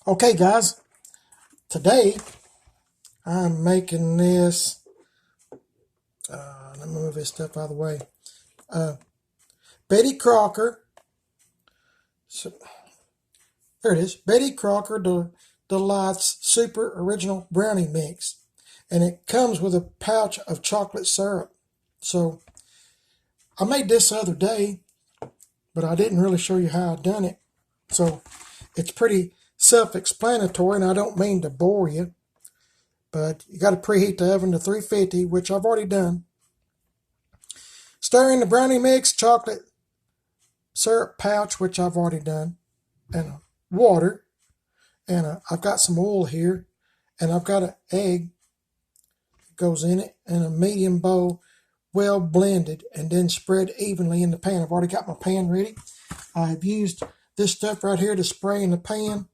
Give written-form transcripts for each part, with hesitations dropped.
Okay, guys, today I'm making this. Let me move this stuff out of the way. Betty Crocker. So, there it is. Betty Crocker Delights Super Original Brownie Mix. And it comes with a pouch of chocolate syrup. So, I made this the other day, but I didn't really show you how I done it. So, it's pretty self-explanatory, and I don't mean to bore you. But you got to preheat the oven to 350, which I've already done. Stir in the brownie mix, chocolate syrup pouch, which I've already done, and water. And I've got some oil here, and I've got an egg that goes in it, and a medium bowl, well blended, and then spread evenly in the pan. I've already got my pan ready. I've used this stuff right here to spray in the pan,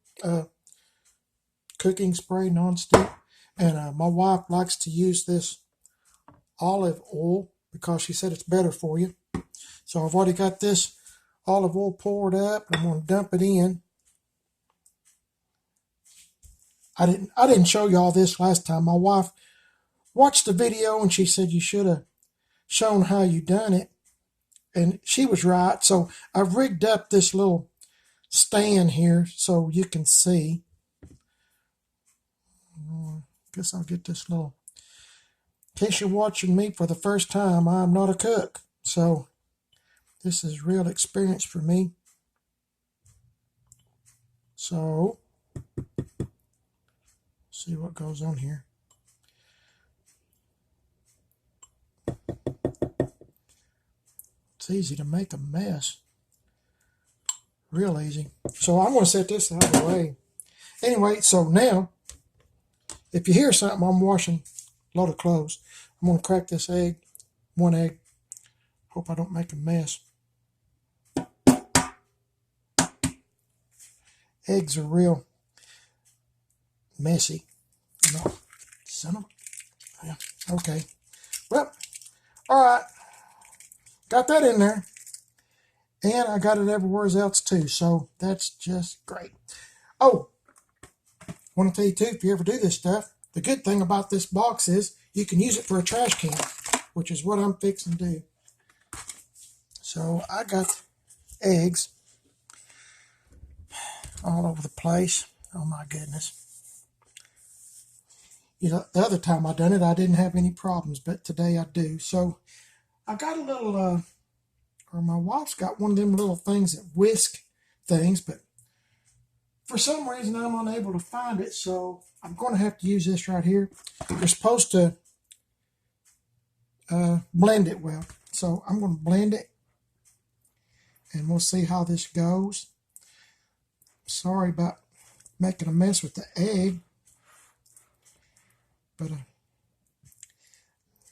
cooking spray, non-stick. And my wife likes to use this olive oil because she said it's better for you. So I've already got this olive oil poured up. I'm going to dump it in. I didn't show you all this last time. My wife watched the video and she said you should have shown how you done it. And she was right. So I've rigged up this little stand here so you can see. Guess I'll get this little. In case you're watching me for the first time, I'm not a cook. So this is real experience for me. So, see what goes on here. It's easy to make a mess. Real easy. So I'm going to set this out of the way. Anyway, so now, if you hear something, I'm washing a load of clothes. I'm going to crack this egg, one egg. Hope I don't make a mess. Eggs are real messy. No, son of a... Yeah, okay. Well, all right. Got that in there. And I got it everywhere else too. So that's just great. Oh, I want to tell you too, if you ever do this stuff, the good thing about this box is you can use it for a trash can, which is what I'm fixing to do. So I got eggs all over the place. Oh my goodness. You know, the other time I done it, I didn't have any problems, but today I do. So I got a little, or my wife's got one of them little things that whisk things, but for some reason I'm unable to find it, so I'm going to have to use this right here. You're supposed to blend it well. So I'm going to blend it, and we'll see how this goes. Sorry about making a mess with the egg, but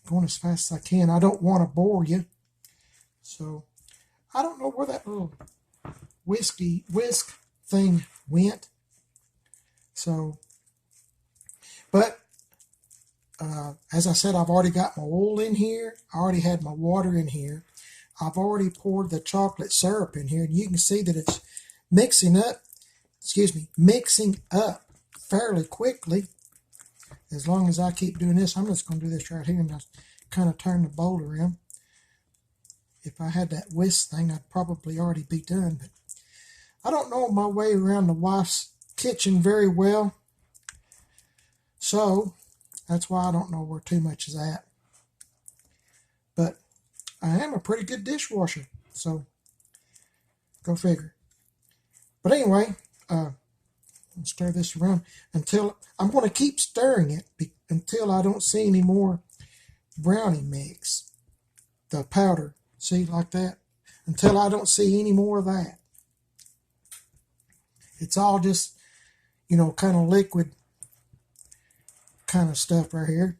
going as fast as I can. I don't want to bore you. So I don't know where that little whisk thing went. So, but as I said, I've already got my oil in here. I already had my water in here. I've already poured the chocolate syrup in here, and you can see that it's mixing up fairly quickly. As long as I keep doing this, I'm just going to do this right here and just kind of turn the bowl around. If I had that whisk thing, I'd probably already be done. But I don't know my way around the wife's kitchen very well. So that's why I don't know where too much is at. But I am a pretty good dishwasher. So go figure. But anyway, I'll stir this around until I'm going to keep stirring it until I don't see any more brownie mix. The powder. See, like that. Until I don't see any more of that. It's all just, you know, kind of liquid kind of stuff right here.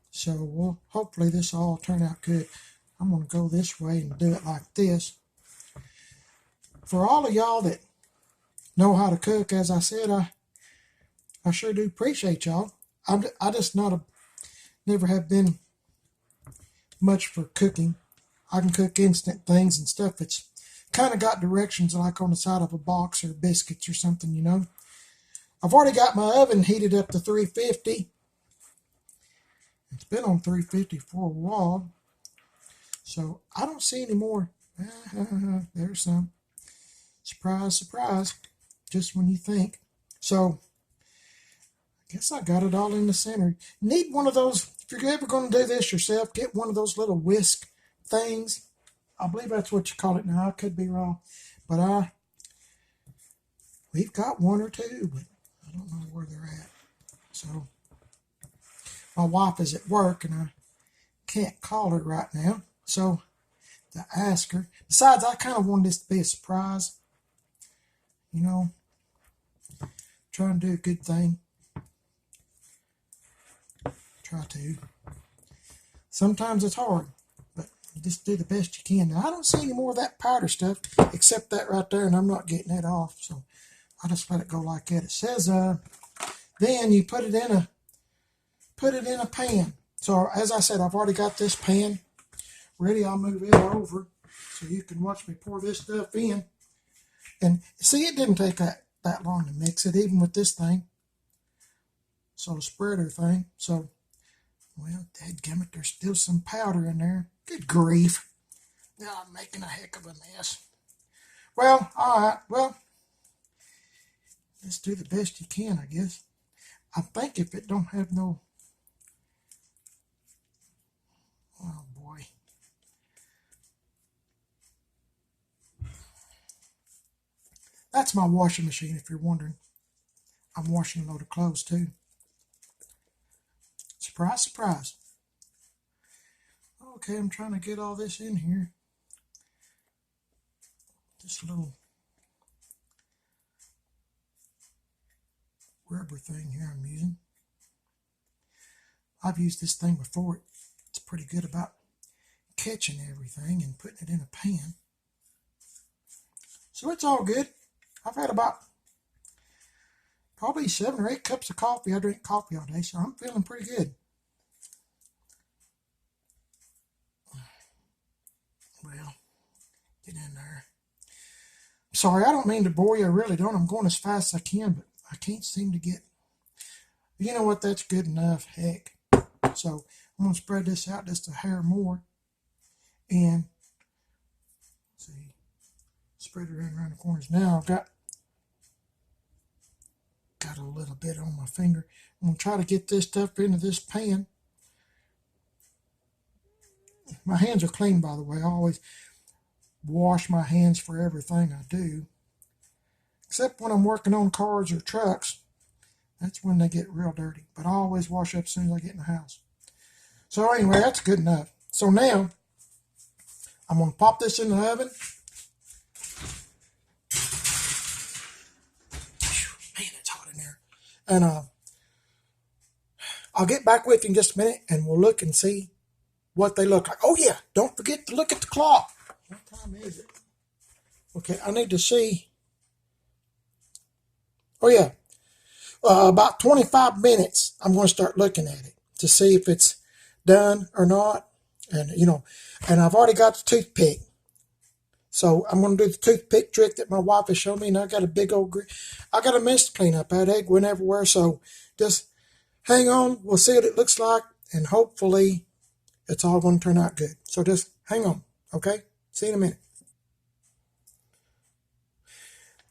So, well, hopefully this will all turn out good. I'm going to go this way and do it like this. For all of y'all that know how to cook, as I said, I sure do appreciate y'all. I just never have been much for cooking. I can cook instant things and stuff that's kind of got directions like on the side of a box or biscuits or something, you know. I've already got my oven heated up to 350. It's been on 350 for a while. So I don't see any more. There's some. Surprise, surprise. Just when you think. So I guess I got it all in the center. Need one of those. If you're ever going to do this yourself, get one of those little whisk things. I believe that's what you call it now. I could be wrong. But we've got one or two, but I don't know where they're at. So my wife is at work and I can't call her right now. So to ask her. Besides, I kind of wanted this to be a surprise. You know, trying to do a good thing. Try to. Sometimes it's hard, but you just do the best you can. Now, I don't see any more of that powder stuff except that right there, and I'm not getting it off, so I just let it go like that. It says, then you put it in a pan. So as I said, I've already got this pan ready. I'll move it over so you can watch me pour this stuff in. And see, it didn't take that long to mix it, even with this thing. So the spreader thing. So, well, dadgummit, there's still some powder in there. Good grief. Now I'm making a heck of a mess. Well, all right. Well, let's do the best you can, I guess. I think if it don't have no... Oh, boy. That's my washing machine, if you're wondering. I'm washing a load of clothes, too. Surprise, surprise. Okay, I'm trying to get all this in here. This little rubber thing here I'm using. I've used this thing before. It's pretty good about catching everything and putting it in a pan. So it's all good. I've had about probably 7 or 8 cups of coffee. I drink coffee all day, so I'm feeling pretty good. Well, get in there. Sorry, I don't mean to bore you. I really don't. I'm going as fast as I can, but I can't seem to get... You know what? That's good enough. Heck. So I'm going to spread this out just a hair more. And, see, spread it around the corners. Now I've got a little bit on my finger. I'm going to try to get this stuff into this pan. My hands are clean, by the way. I always wash my hands for everything I do. Except when I'm working on cars or trucks. That's when they get real dirty. But I always wash up as soon as I get in the house. So anyway, that's good enough. So now, I'm going to pop this in the oven. Man, it's hot in there. And I'll get back with you in just a minute and we'll look and see what they look like. Oh yeah, don't forget to look at the clock. What time is it? Okay, I need to see. Oh yeah, about 25 minutes. I'm going to start looking at it to see if it's done or not. And you know, and I've already got the toothpick. So I'm going to do the toothpick trick that my wife has shown me. And I got a big old, I got a mess to clean up. That egg went everywhere. So just hang on. We'll see what it looks like. And hopefully it's all going to turn out good. So just hang on. Okay? See you in a minute.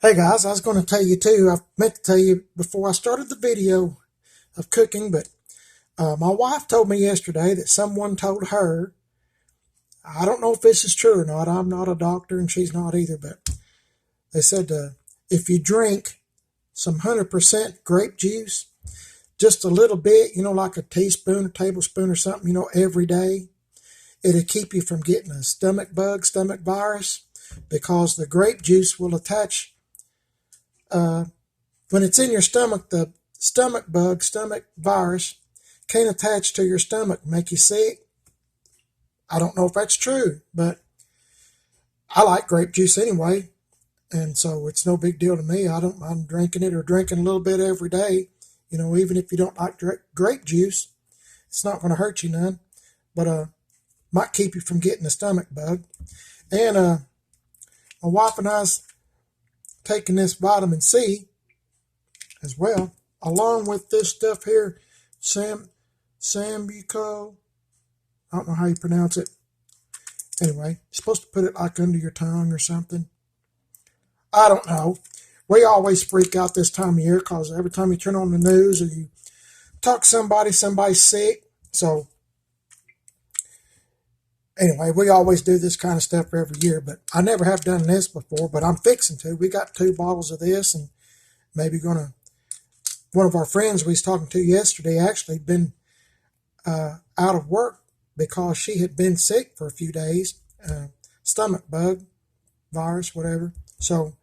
Hey guys, I was going to tell you too. I meant to tell you before I started the video of cooking. But my wife told me yesterday that someone told her, I don't know if this is true or not. I'm not a doctor and she's not either, but they said if you drink some 100% grape juice, just a little bit, you know, like a teaspoon or tablespoon or something, you know, every day, it'll keep you from getting a stomach bug, stomach virus, because the grape juice will attach, when it's in your stomach, the stomach bug, stomach virus can attach to your stomach and make you sick. I don't know if that's true, but I like grape juice anyway, and so it's no big deal to me. I don't mind drinking it or drinking a little bit every day. You know, even if you don't like grape juice, it's not going to hurt you none, but might keep you from getting a stomach bug. And My wife and I's taking this vitamin C as well, along with this stuff here, Sambuco. I don't know how you pronounce it. Anyway, you're supposed to put it like under your tongue or something. I don't know. We always freak out this time of year because every time you turn on the news or you talk to somebody, somebody's sick. So anyway, we always do this kind of stuff every year, but I never have done this before, but I'm fixing to. We got 2 bottles of this and maybe gonna, one of our friends we was talking to yesterday actually been out of work because she had been sick for a few days, stomach bug, virus, whatever. So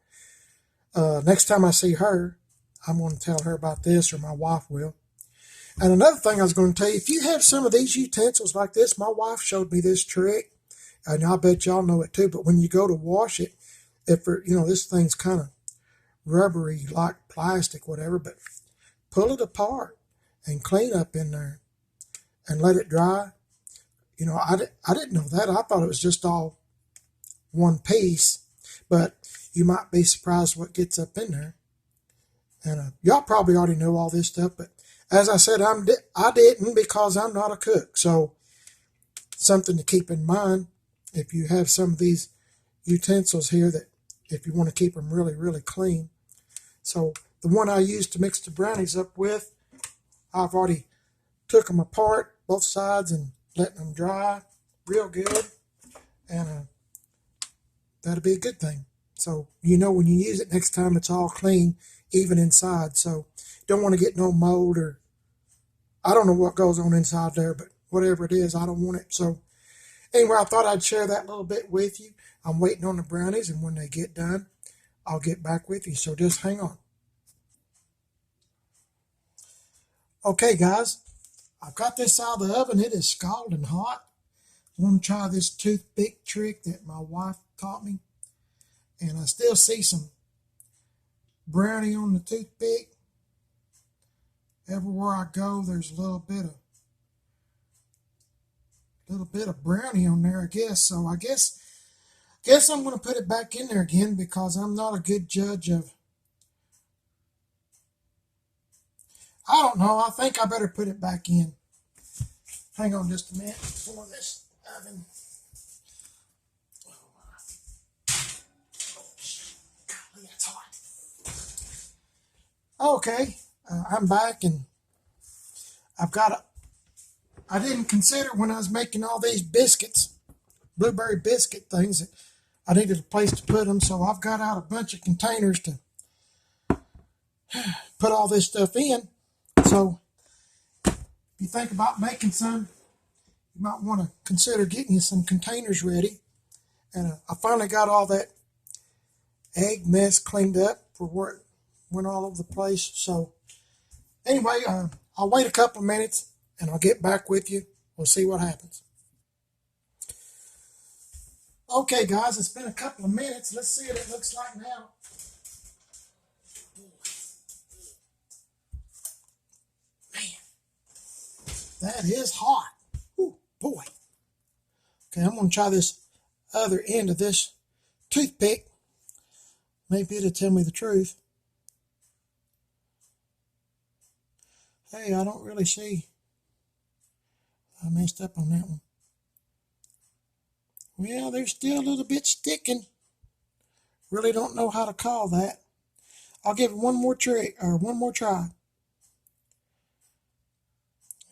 next time I see her, I'm going to tell her about this, or my wife will. And another thing I was going to tell you, if you have some of these utensils like this, my wife showed me this trick, and I bet y'all know it too, but when you go to wash it, this thing's kind of rubbery like plastic, whatever, but pull it apart and clean up in there and let it dry. I didn't know that. I thought it was just all one piece, but you might be surprised what gets up in there. And y'all probably already know all this stuff, but as I said, I didn't because I'm not a cook. So something to keep in mind if you have some of these utensils here, that if you want to keep them really, really clean. So the one I used to mix the brownies up with, I've already took them apart, both sides, and letting them dry real good. And that'll be a good thing. So when you use it next time, it's all clean, even inside. So don't want to get no mold, or I don't know what goes on inside there, but whatever it is, I don't want it. So anyway, I thought I'd share that little bit with you. I'm waiting on the brownies, and when they get done, I'll get back with you. So just hang on. Okay, guys, I've got this out of the oven. It is scalding hot. I'm going to try this toothpick trick that my wife taught me. And I still see some brownie on the toothpick. Everywhere I go, there's a little bit of brownie on there, I guess. So I guess I'm going to put it back in there again because I'm not a good judge of. I don't know. I think I better put it back in. Hang on just a minute for this oven. Golly, that's hot. Okay, I'm back, and I didn't consider when I was making all these biscuits, blueberry biscuit things, that I needed a place to put them. So I've got out a bunch of containers to put all this stuff in. So if you think about making some, you might want to consider getting you some containers ready. And I finally got all that egg mess cleaned up for where it went all over the place. So anyway, I'll wait a couple of minutes and I'll get back with you. We'll see what happens. Okay, guys, it's been a couple of minutes. Let's see what it looks like now. That is hot. Ooh, boy. Okay, I'm going to try this other end of this toothpick. Maybe it'll tell me the truth. Hey, I don't really see. I messed up on that one. Well, they're still a little bit sticking. Really don't know how to call that. I'll give it one more trick, or one more try.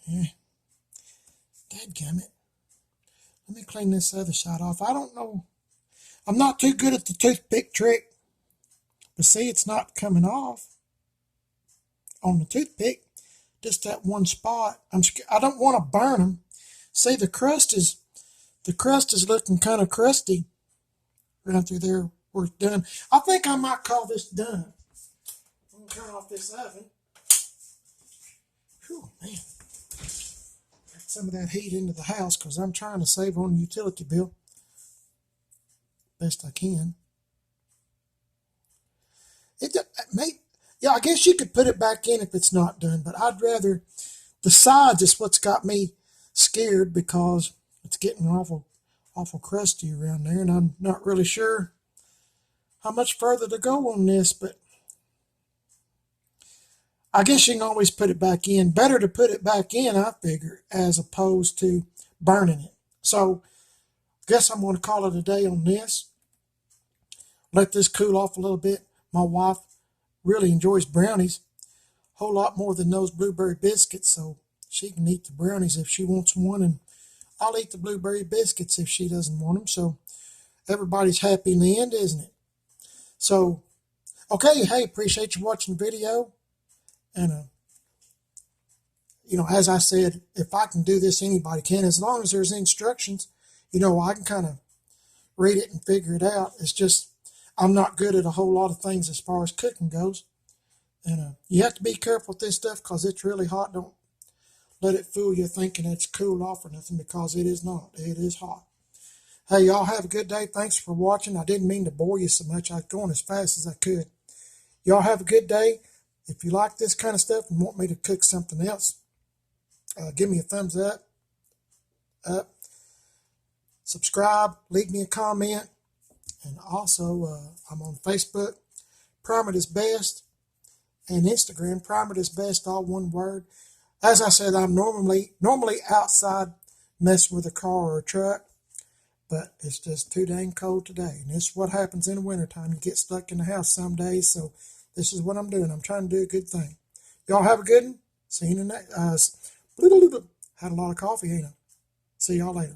Yeah. Dadgummit. Let me clean this other side off. I don't know. I'm not too good at the toothpick trick. But see, it's not coming off on the toothpick. Just that one spot. I don't want to burn them. See, the crust is looking kind of crusty right through there where it's done. I think I might call this done. I'm going to turn off this oven. Whew, man. Got some of that heat into the house because I'm trying to save on the utility bill best I can. Yeah, I guess you could put it back in if it's not done, but I'd rather, the sides is what's got me scared because it's getting awful crusty around there, and I'm not really sure how much further to go on this, but I guess you can always put it back in. Better to put it back in, I figure, as opposed to burning it. So I guess I'm going to call it a day on this. Let this cool off a little bit. My wife really enjoys brownies a whole lot more than those blueberry biscuits, so she can eat the brownies if she wants one, and I'll eat the blueberry biscuits if she doesn't want them. So everybody's happy in the end, isn't it? So, okay, hey, appreciate you watching the video. And, as I said, if I can do this, anybody can. As long as there's instructions, I can kind of read it and figure it out. It's just I'm not good at a whole lot of things as far as cooking goes. And you have to be careful with this stuff because it's really hot. Don't let it fool you thinking it's cooled off or nothing, because it is not. It is hot. Hey, y'all have a good day. Thanks for watching. I didn't mean to bore you so much. I was going as fast as I could. Y'all have a good day. If you like this kind of stuff and want me to cook something else, give me a thumbs up. Subscribe. Leave me a comment. And also, I'm on Facebook, Prime It Is Best, and Instagram, Prime It Is Best, all one word. As I said, I'm normally outside messing with a car or a truck, but it's just too dang cold today. And this is what happens in the wintertime. You get stuck in the house some days, so this is what I'm doing. I'm trying to do a good thing. Y'all have a good one. See you in the next. Had a lot of coffee, ain't I? See y'all later.